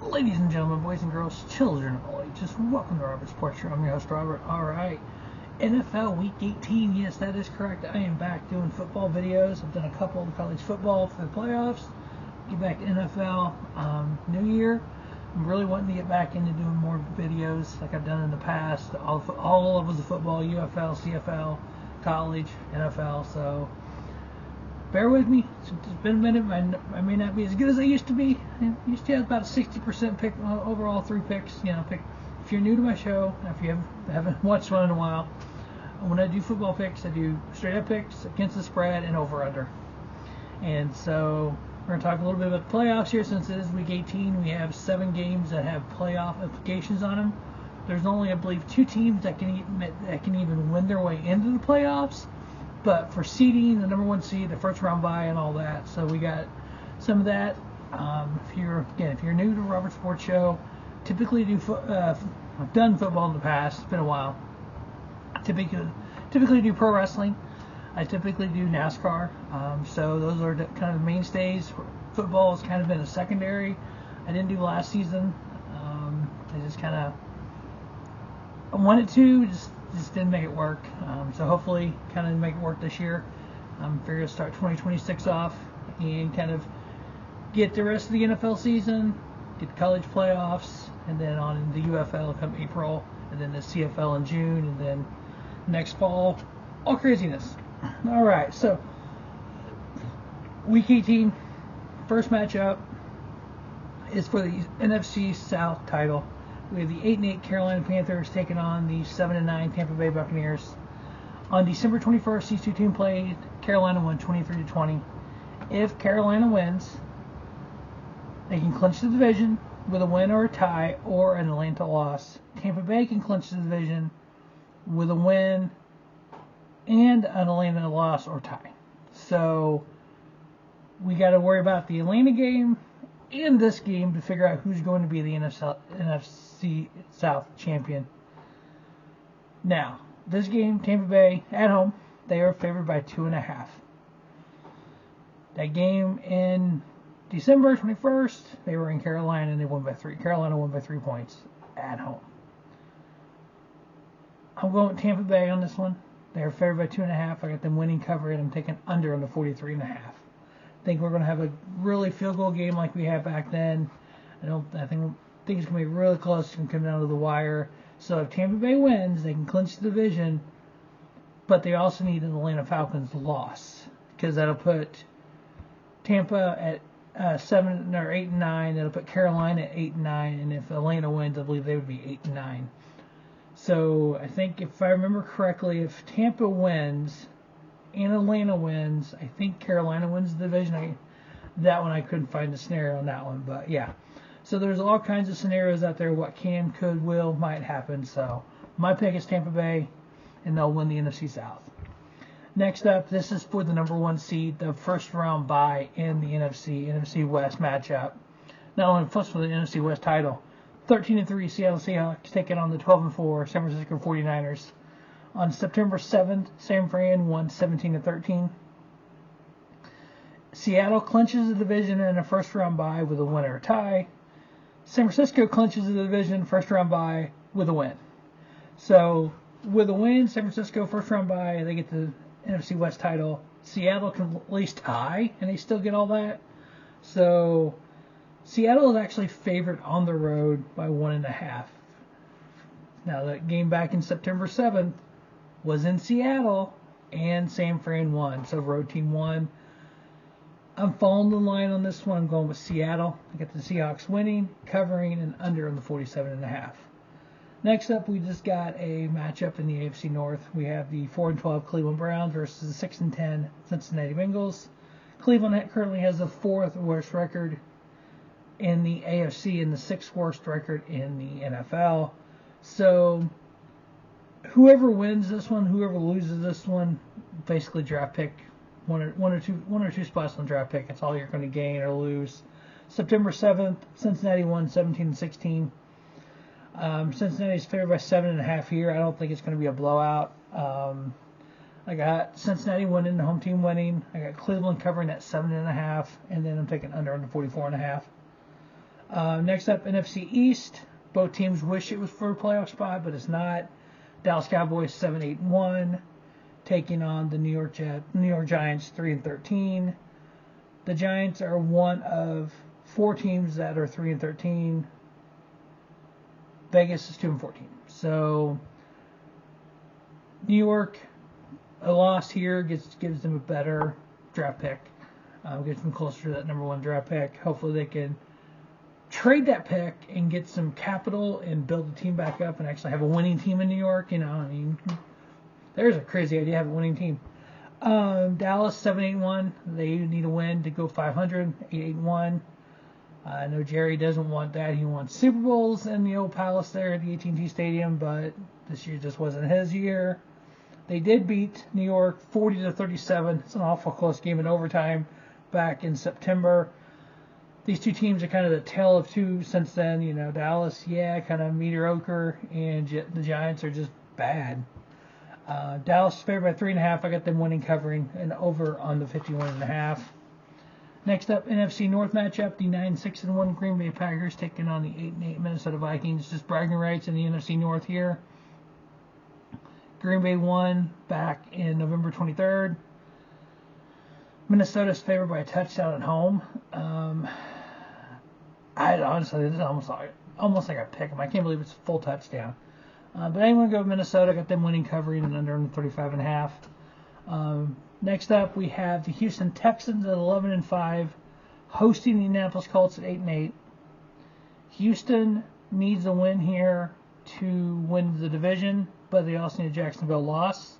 Ladies and gentlemen, boys and girls, children of all ages, welcome to Robert's Sports Show. I'm your host, Robert. Alright, NFL Week 18, yes, that is correct. I am back doing football videos. I've done a couple of college football for the playoffs. Get back to NFL New Year. I'm really wanting to get back into doing more videos like I've done in the past. All levels of football, UFL, CFL, college, NFL, so bear with me. It's been a minute. I may not be as good as I used to be. I used to have about a 60% pick overall, 3 picks. If you're new to my show, if you haven't watched one in a while, when I do football picks, I do straight up picks against the spread and over under. And so we're going to talk a little bit about the playoffs here. Since it is week 18, we have 7 games that have playoff implications on them. There's only, I believe, 2 teams that can even win their way into the playoffs. But for seeding, the number 1 seed, the first round bye, and all that, so we got some of that. If you're new to Robert Sports Show, typically I've done football in the past. It's been a while. Typically do pro wrestling. I typically do NASCAR. So those are kind of the mainstays. Football has kind of been a secondary. I didn't do last season. I just kind of wanted to just didn't make it work. So hopefully kind of make it work this year. I'm figuring to start 2026 off and kind of get the rest of the NFL season, get the college playoffs, and then on in the UFL come April, and then the CFL in June, and then next fall, all craziness. All right, so week 18, first matchup is for the NFC South title. We have the 8-8 Carolina Panthers taking on the 7-9 Tampa Bay Buccaneers. On December 21st, these two teams played. Carolina won 23-20. If Carolina wins, they can clinch the division with a win or a tie or an Atlanta loss. Tampa Bay can clinch the division with a win and an Atlanta loss or tie. So we got to worry about the Atlanta game and this game to figure out who's going to be the NFC South champion. Now, this game, Tampa Bay at home, they are favored by 2.5. That game in December 21st, they were in Carolina and they won by 3. Carolina won by 3 points at home. I'm going with Tampa Bay on this one. They are favored by 2.5. I got them winning cover and I'm taking under on the 43.5. I think we're going to have a really field goal game like we had back then. I think it's going to be really close. It's going to come down to the wire. So if Tampa Bay wins, they can clinch the division. But they also need an Atlanta Falcons loss because that'll put Tampa at 7 or 8-9. That'll put Carolina at 8-9. And if Atlanta wins, I believe they would be 8-9. So I think if I remember correctly, if Tampa wins and Atlanta wins, I think Carolina wins the division. That one I couldn't find a scenario on that one, but yeah. So there's all kinds of scenarios out there. What can, could, will, might happen. So my pick is Tampa Bay, and they'll win the NFC South. Next up, this is for the number 1 seed, the first round bye in the NFC West matchup. Not only plus for the NFC West title, 13-3 Seattle Seahawks taking on the 12-4 San Francisco 49ers. On September 7th, San Fran won 17-13. Seattle clinches the division in a first-round bye with a win or a tie. San Francisco clinches the division first-round bye with a win. So with a win, San Francisco first-round bye, they get the NFC West title. Seattle can at least tie, and they still get all that. So Seattle is actually favored on the road by 1.5. Now that game back in September 7th was in Seattle, and San Fran won. So road team won. I'm following the line on this one. I'm going with Seattle. I got the Seahawks winning, covering, and under on the 47.5. Next up, we just got a matchup in the AFC North. We have the 4-12 Cleveland Browns versus the 6-10 Cincinnati Bengals. Cleveland currently has the 4th worst record in the AFC and the 6th worst record in the NFL. So whoever wins this one, whoever loses this one, basically draft pick one or two spots on the draft pick. That's all you're going to gain or lose. September 7th, Cincinnati won 17-16. Cincinnati's favored by 7.5 here. I don't think it's going to be a blowout. I got Cincinnati winning, the home team winning. I got Cleveland covering at 7.5, and then I'm taking under on the 44.5. Next up, NFC East. Both teams wish it was for a playoff spot, but it's not. Dallas Cowboys 7-8-1, taking on the New York Giants 3-13. The Giants are one of 4 teams that are 3-13. Vegas is 2-14. So New York, a loss here gives them a better draft pick, gets them closer to that number 1 draft pick. Hopefully they can trade that pick and get some capital and build the team back up and actually have a winning team in New York. There's a crazy idea to have a winning team. Dallas 7-8-1. They need a win to go 500. 8-8-1. I know Jerry doesn't want that. He wants Super Bowls in the old Palace there at the AT&T Stadium, but this year just wasn't his year. They did beat New York 40-37. It's an awful close game in overtime back in September. These two teams are kind of the tale of two since then. Dallas, kind of mediocre, and the Giants are just bad. Dallas is favored by 3.5. I got them winning, covering, and over on the 51.5. Next up, NFC North matchup: the 9-6-1 Green Bay Packers taking on the 8-8 Minnesota Vikings. Just bragging rights in the NFC North here. Green Bay won back in November 23rd. Minnesota's favored by a touchdown at home. Honestly, this is almost like a pick 'em. I can't believe it's a full touchdown. But I'm going to go with Minnesota. Got them winning, covering, and under 35.5. Next up, we have the Houston Texans at 11-5, hosting the Indianapolis Colts at 8-8. Houston needs a win here to win the division, but they also need a Jacksonville loss.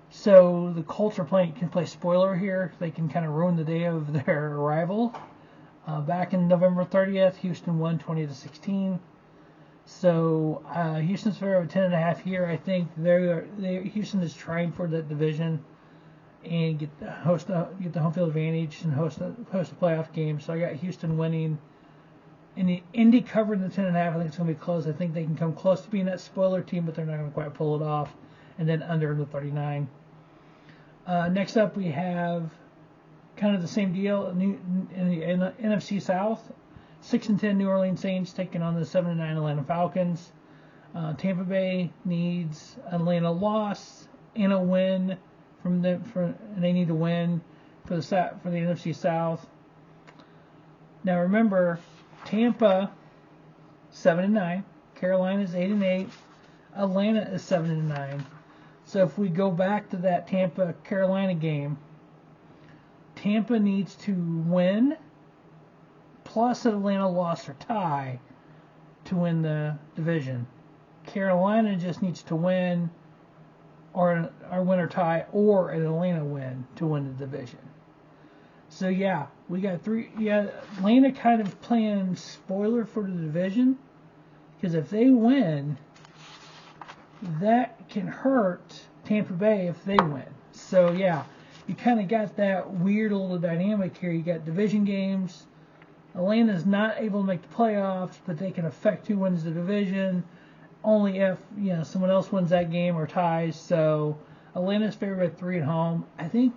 So the Colts can play spoiler here. They can kind of ruin the day of their arrival. Back in November 30th, Houston won 20-16. So Houston's fair of 10.5 here. I think Houston is trying for that division and get the home field advantage and host a playoff game. So I got Houston winning. And the Indy covering the 10.5. I think it's going to be close. I think they can come close to being that spoiler team, but they're not going to quite pull it off. And then under the 39. Next up, we have kind of the same deal in the NFC South. 6-10 New Orleans Saints taking on the 7-9 Atlanta Falcons. Tampa Bay needs Atlanta loss and a win and they need to win for the NFC South. Now remember, Tampa 7-9, Carolina's 8-8, Atlanta is 7-9. So if we go back to that Tampa-Carolina game, Tampa needs to win plus an Atlanta loss or tie to win the division. Carolina just needs to win or win or tie or an Atlanta win to win the division. So we got 3. Atlanta kind of playing spoiler for the division because if they win, that can hurt Tampa Bay if they win. So you kind of got that weird little dynamic here. You got division games. Atlanta's not able to make the playoffs, but they can affect who wins the division only if someone else wins that game or ties. So Atlanta's favored by 3 at home. I think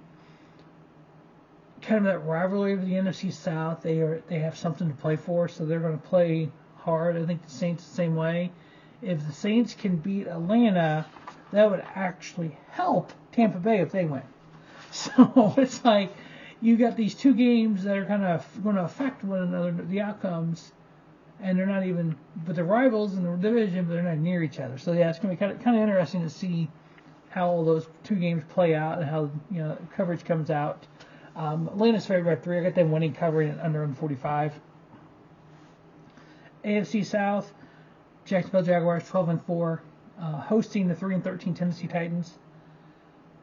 kind of that rivalry of the NFC South. They have something to play for, so they're going to play hard. I think the Saints the same way. If the Saints can beat Atlanta, that would actually help Tampa Bay if they win. So it's like you got these two games that are kind of going to affect one another, the outcomes, and they're not even, but they're rivals in the division, but they're not near each other. So it's going to be kind of interesting to see how all those two games play out and how coverage comes out. Atlanta's favored by 3. I got them winning, covering it under 45. AFC South, Jacksonville Jaguars 12-4, hosting the 3-13 Tennessee Titans.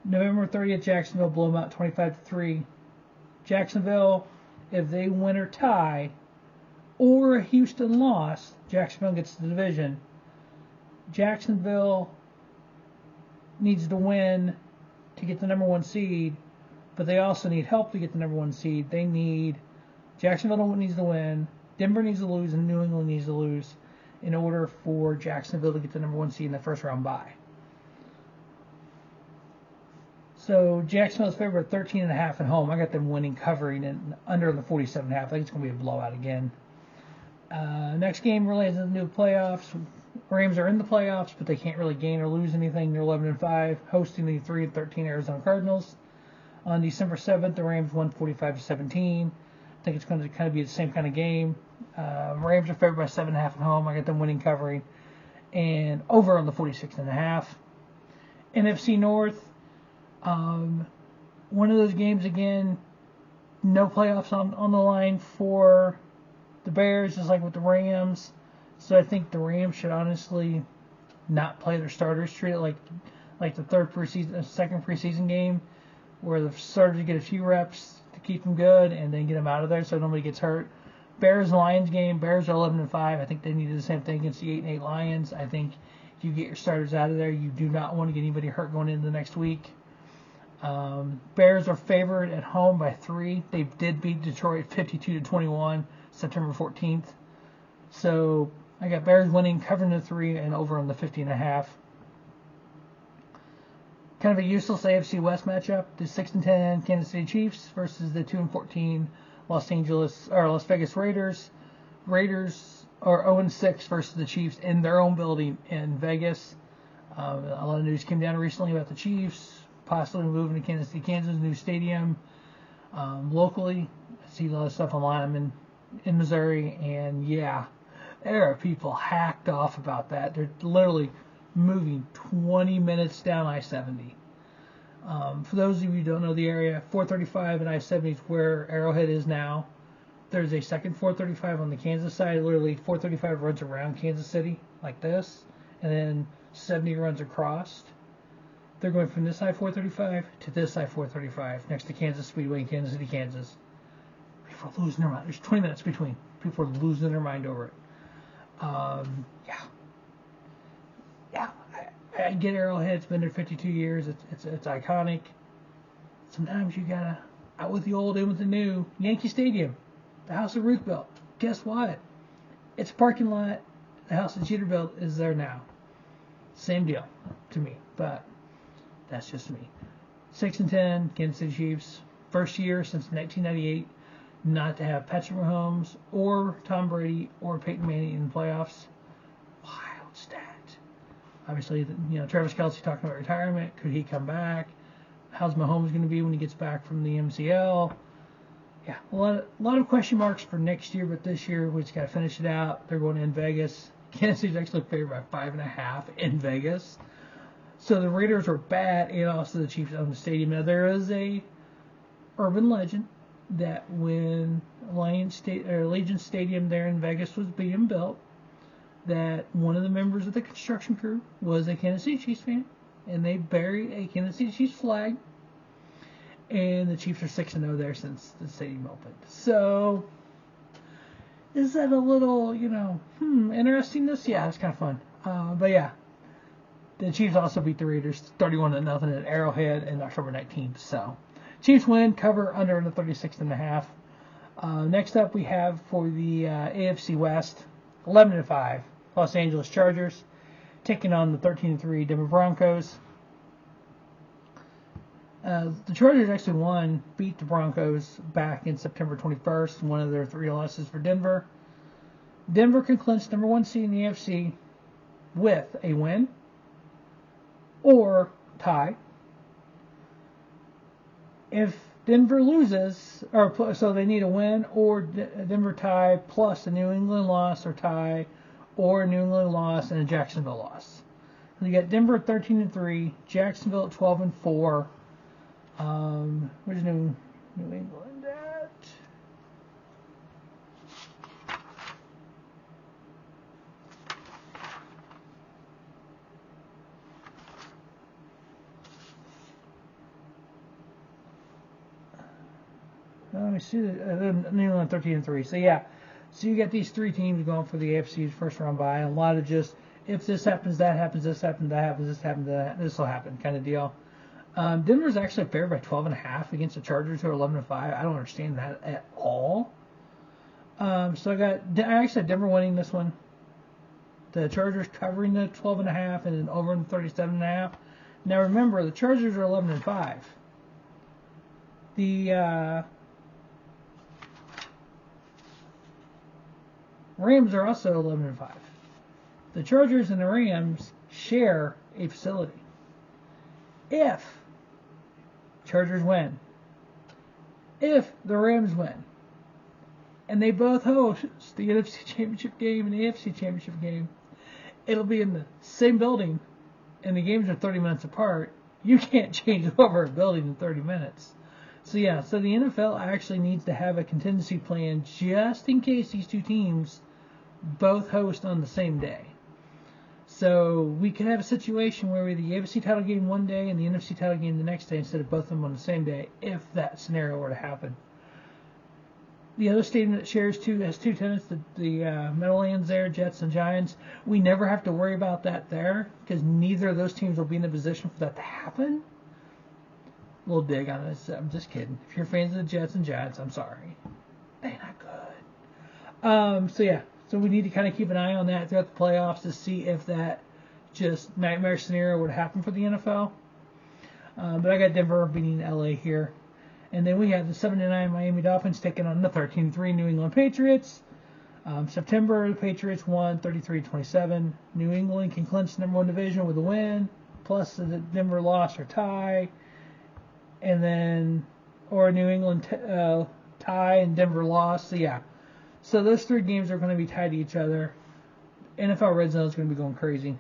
November 30th, Jacksonville blew them out 25-3. Jacksonville, if they win or tie, or Houston lost, Jacksonville gets the division. Jacksonville needs to win to get the number 1 seed, but they also need help to get the number 1 seed. Jacksonville needs to win, Denver needs to lose, and New England needs to lose in order for Jacksonville to get the number 1 seed in the first round bye. So Jacksonville's favored at 13.5 at home. I got them winning, covering, and under the 47.5. I think it's going to be a blowout again. Next game relates to the new playoffs. Rams are in the playoffs, but they can't really gain or lose anything. They're 11-5, hosting the 3-13 Arizona Cardinals. On December 7th, the Rams won 45-17. I think it's going to kind of be the same kind of game. Rams are favored by 7.5 at home. I got them winning, covering, and over on the 46.5. NFC North, one of those games again. No playoffs on the line for the Bears, just like with the Rams. So I think the Rams should honestly not play their starters, treat it like the second preseason game, where the starters get a few reps to keep them good and then get them out of there so nobody gets hurt. Bears-Lions game, Bears are 11-5. I think they needed the same thing against the 8-8 Lions. I think if you get your starters out of there, you do not want to get anybody hurt going into the next week. Bears are favored at home by 3. They did beat Detroit 52-21 September 14th. So I got Bears winning, covering the 3, and over on the 50.5. Kind of a useless AFC West matchup. The 6-10 Kansas City Chiefs versus the 2-14 Las Vegas Raiders. Raiders are 0-6 versus the Chiefs in their own building in Vegas. A lot of news came down recently about the Chiefs possibly moving to Kansas City, Kansas, new stadium. Locally, I see a lot of stuff online. I'm in Missouri, and yeah, there are people hacked off about that. They're literally moving 20 minutes down I-70. For those of you who don't know the area, 435 and I-70 is where Arrowhead is now. There's a second 435 on the Kansas side. Literally, 435 runs around Kansas City like this, and then 70 runs across. They're going from this I-435 to this I-435 next to Kansas Speedway in Kansas City, Kansas. People are losing their mind. There's 20 minutes between. People are losing their mind over it. Yeah. I get Arrowhead. It's been there 52 years. It's iconic. Sometimes you gotta out with the old, in with the new. Yankee Stadium, the house that Ruth built. Guess what? It's a parking lot. The house that Jeter built is there now. Same deal to me, but that's just me. 6-10 Kansas City Chiefs. First year since 1998 not to have Patrick Mahomes or Tom Brady or Peyton Manning in the playoffs. Wild stat. Obviously, Travis Kelce talking about retirement. Could he come back? How's Mahomes going to be when he gets back from the MCL? Yeah, a lot of question marks for next year, but this year we just got to finish it out. They're going in Vegas. Kansas City's actually favored by 5.5 in Vegas. So the Raiders were bad, and also the Chiefs own the stadium. Now there is a urban legend that when Allegiant Stadium there in Vegas was being built, that one of the members of the construction crew was a Kansas City Chiefs fan, and they buried a Kansas City Chiefs flag. And the Chiefs are 6-0 there since the stadium opened. So is that a little, interestingness? Yeah, it's kind of fun. But yeah. The Chiefs also beat the Raiders 31-0 at Arrowhead in October 19th. So, Chiefs win, cover under the 36.5. Next up, we have for the AFC West, 11-5 Los Angeles Chargers taking on the 13-3 Denver Broncos. The Chargers actually beat the Broncos back in September 21st, one of their 3 losses for Denver. Denver can clinch number 1 seed in the AFC with a win or tie. If Denver loses, so they need a win or Denver tie plus a New England loss or tie, or a New England loss and a Jacksonville loss. So you got Denver at 13-3, Jacksonville at 12-4. Where's New England at? Let me see. New England 13-3. So yeah, so you get these 3 teams going for the AFC's first round bye. A lot of just if this happens, that happens, this happens, that happens, this happens, this will happen kind of deal. Denver's actually favored by 12.5 against the Chargers, who are 11-5. I don't understand that at all. So I actually had Denver winning this one. The Chargers covering the 12.5 and then over in the 37.5. Now remember, the Chargers are 11-5. The Rams are also 11-5. The Chargers and the Rams share a facility. If Chargers win, if the Rams win, and they both host the NFC Championship game and the AFC Championship game, it'll be in the same building, and the games are 30 minutes apart. You can't change over a building in 30 minutes. So the NFL actually needs to have a contingency plan just in case these two teams both host on the same day. So we could have a situation where we have the AFC title game one day and the NFC title game the next day instead of both of them on the same day, if that scenario were to happen. The other stadium that has two tenants, the Meadowlands there, Jets and Giants. We never have to worry about that there because neither of those teams will be in a position for that to happen. A little dig on this. I'm just kidding. If you're fans of the Jets and Giants, I'm sorry. They're not good. So we need to kind of keep an eye on that throughout the playoffs to see if that just nightmare scenario would happen for the NFL. But I got Denver beating LA here. And then we have the 7-9 Miami Dolphins taking on the 13-3 New England Patriots. September, the Patriots won 33-27. New England can clinch the number one division with a win, plus the Denver loss or tie. And then, or New England tie and Denver loss. So those three games are going to be tied to each other. NFL Red Zone is going to be going crazy.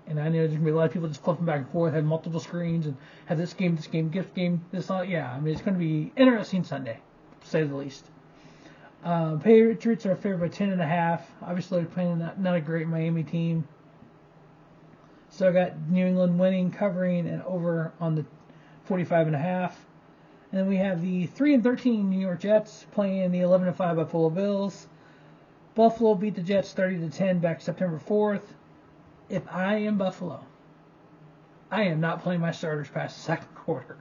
And I know there's going to be a lot of people just flipping back and forth, have multiple screens, and have this game, gift game, this all. Yeah, I mean, it's going to be interesting Sunday, to say the least. Patriots are favored by 10.5. Obviously, they're playing not a great Miami team. So I got New England winning, covering, and over on the 45.5. And then we have the 3-13 New York Jets playing the 11-5 Buffalo Bills. Buffalo beat the Jets 30-10 back September 4th. If I am Buffalo, I am not playing my starters past the second quarter.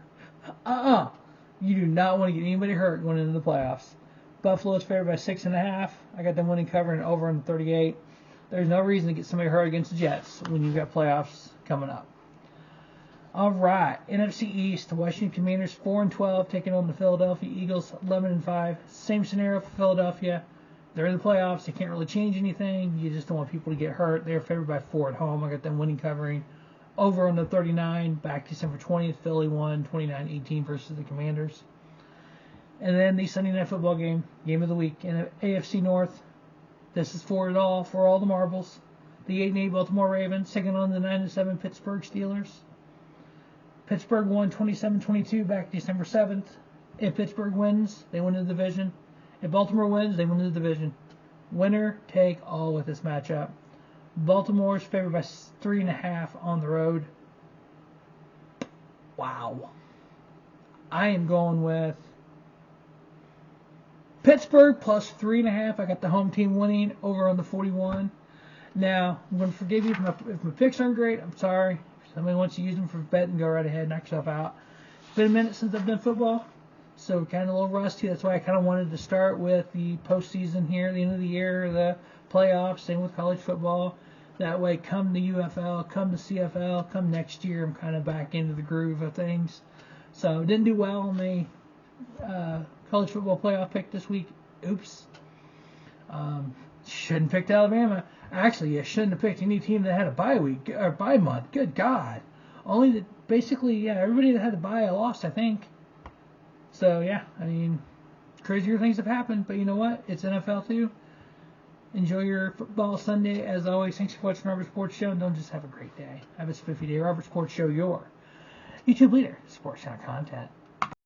You do not want to get anybody hurt going into the playoffs. Buffalo is favored by 6.5. I got them winning, covering, over on the 38. There's no reason to get somebody hurt against the Jets when you've got playoffs coming up. All right, NFC East, the Washington Commanders 4-12 taking on the Philadelphia Eagles 11-5. Same scenario for Philadelphia. They're in the playoffs. They can't really change anything. You just don't want people to get hurt. They're favored by 4 at home. I got them winning, covering, over on the 39. Back December 20th, Philly won 29-18 versus the Commanders. And then the Sunday Night Football game of the week in the AFC North. This is for all the marbles. The 8-8 Baltimore Ravens taking on the 9-7 Pittsburgh Steelers. Pittsburgh won 27-22 back December 7th. If Pittsburgh wins, they win the division. If Baltimore wins, they win the division. Winner take all with this matchup. Baltimore is favored by 3.5 on the road. Wow. I am going with Pittsburgh plus 3.5. I got the home team winning, over on the 41. Now, I'm going to forgive you if my picks aren't great. I'm sorry. If somebody wants to use them for betting, go right ahead, knock yourself out. It's been a minute since I've done football, so kind of a little rusty. That's why I kind of wanted to start with the postseason here, the end of the year, the playoffs, same with college football. That way, come the UFL, come the CFL, come next year, I'm kind of back into the groove of things. So, didn't do well on the college football playoff pick this week. Oops. Shouldn't have picked Alabama. Actually, you shouldn't have picked any team that had a bye week or bye month. Good God. Only that basically, everybody that had a bye lost, I think. So, I mean, crazier things have happened. But you know what? It's NFL too. Enjoy your football Sunday. As always, thanks for watching Robert Sports Show. And don't just have a great day. Have a spiffy day. Robert Sports Show, your YouTube leader, sports channel content.